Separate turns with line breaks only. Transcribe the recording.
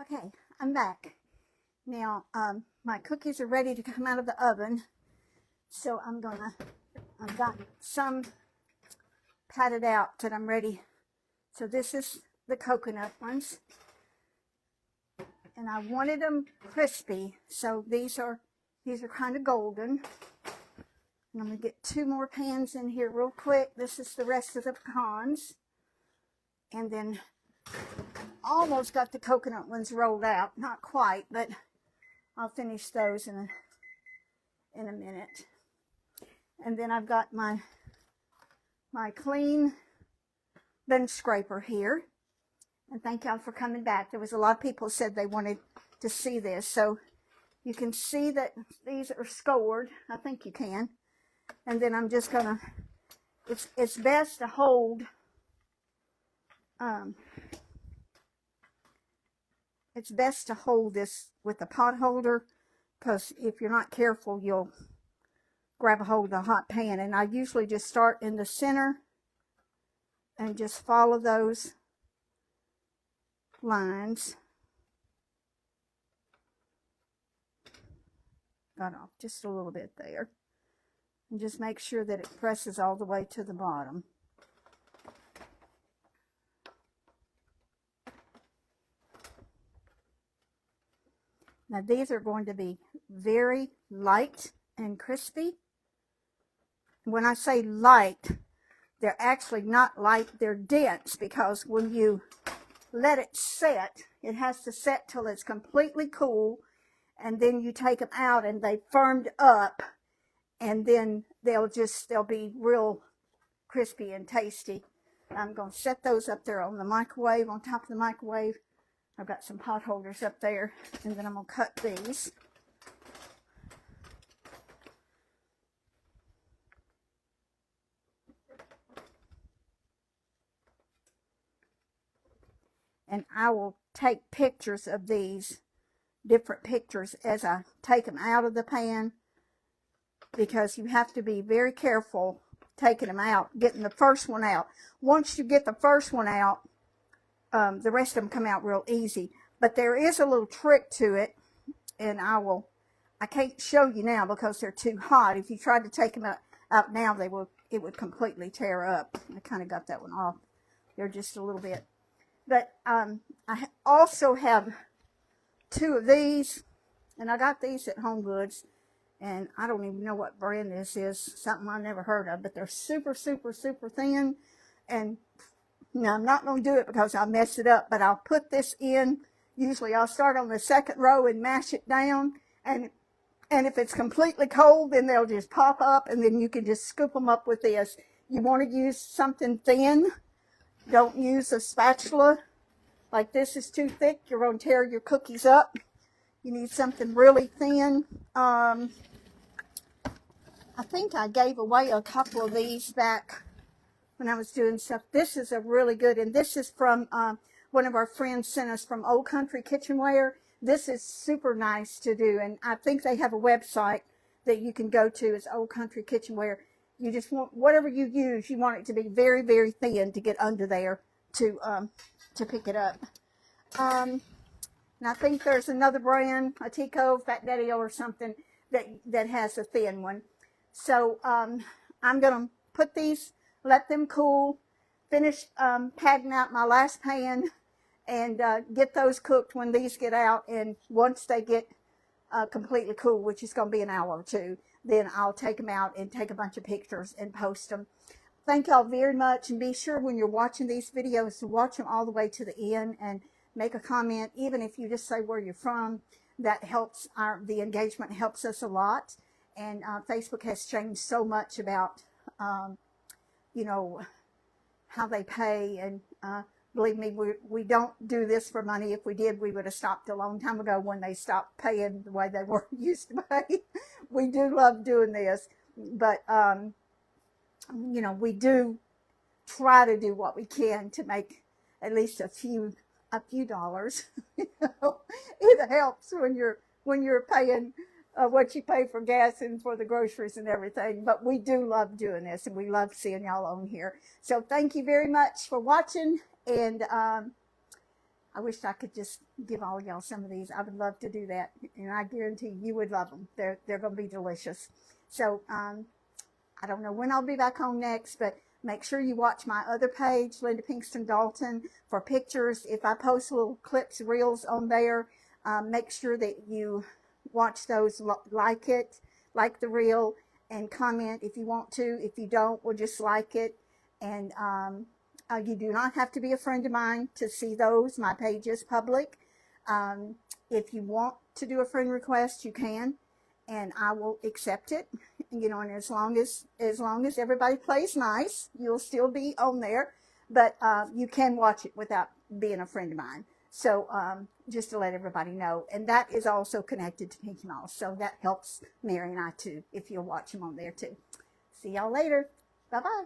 Okay, I'm back. Now, my cookies are ready to come out of the oven. So I've got some patted out that I'm ready. So this is the coconut ones. And I wanted them crispy. So these are kind of golden. And I'm going to get 2 more pans in here real quick. This is the rest of the pecans. And then almost got the coconut ones rolled out. Not quite, but I'll finish those in a minute. And then I've got my clean bench scraper here. And thank y'all for coming back. There was a lot of people who said they wanted to see this. So you can see that these are scored. I think you can. And then I'm just gonna, it's best to hold, it's best to hold this with a pot holder, because if you're not careful, you'll grab a hold of the hot pan. And I usually just start in the center and just follow those lines. Got off just a little bit there. And just make sure that it presses all the way to the bottom. Now these are going to be very light and crispy. When I say light, they're actually not light, they're dense, because when you let it set, it has to set till it's completely cool, and then you take them out and they firmed up, and then they'll be real crispy and tasty. I'm going to set those up there on the microwave, on top of the microwave. I've got some pot holders up there, and then I'm going to cut these. And I will take pictures of these, different pictures, as I take them out of the pan, because you have to be very careful taking them out, getting the first one out. Once you get the first one out, the rest of them come out real easy. But there is a little trick to it, and I can't show you now because they're too hot. If you tried to take them out now, it would completely tear up. I kind of got that one off there just a little bit. But I also have 2 of these, and I got these at Home Goods, and I don't even know what brand this is, something I never heard of, but they're super, super, super thin. And now I'm not going to do it because I'll mess it up, but I'll put this in. Usually I'll start on the 2nd row and mash it down, and if it's completely cold, then they'll just pop up, and then you can just scoop them up with this. You want to use something thin. Don't use a spatula. Like this is too thick, you're going to tear your cookies up. You need something really thin. I think I gave away a couple of these back when I was doing stuff. This is a really good, and this is from one of our friends sent us from Old Country Kitchenware. This is super nice to do, and I think they have a website that you can go to. It's Old Country Kitchenware. You just want, whatever you use, you want it to be very, very thin to get under there to pick it up. And I think there's another brand, a Tico, Fat Daddy-O or something, that has a thin one. So I'm going to put these, let them cool, finish patting out my last pan, and get those cooked when these get out. And once they get completely cool, which is going to be an hour or 2, then I'll take them out and take a bunch of pictures and post them. Thank y'all very much, and be sure when you're watching these videos to watch them all the way to the end and make a comment, even if you just say where you're from. That helps, the engagement helps us a lot. And Facebook has changed so much about, you know, how they pay. And believe me, we don't do this for money. If we did, we would have stopped a long time ago when they stopped paying the way they were used to pay. We do love doing this, but you know, we do try to do what we can to make at least a few dollars. You know, it helps when you're paying what you pay for gas and for the groceries and everything. But we do love doing this, and we love seeing y'all on here. So thank you very much for watching, and I wish I could just give all y'all some of these. I would love to do that, and I guarantee you would love them. They're going to be delicious. So I don't know when I'll be back home next, but make sure you watch my other page, Linda Pinkston Dalton, for pictures. If I post little clips, reels on there, make sure that you watch those, like it, like the reel, and comment if you want to. If you don't, well, just like it. And you do not have to be a friend of mine to see those. My page is public. If you want to do a friend request, you can, and I will accept it. You know, and as long as everybody plays nice, you'll still be on there. But you can watch it without being a friend of mine. So just to let everybody know. And that is also connected to Pinky Mouse. So that helps Mary and I too, if you'll watch them on there too. See y'all later. Bye-bye.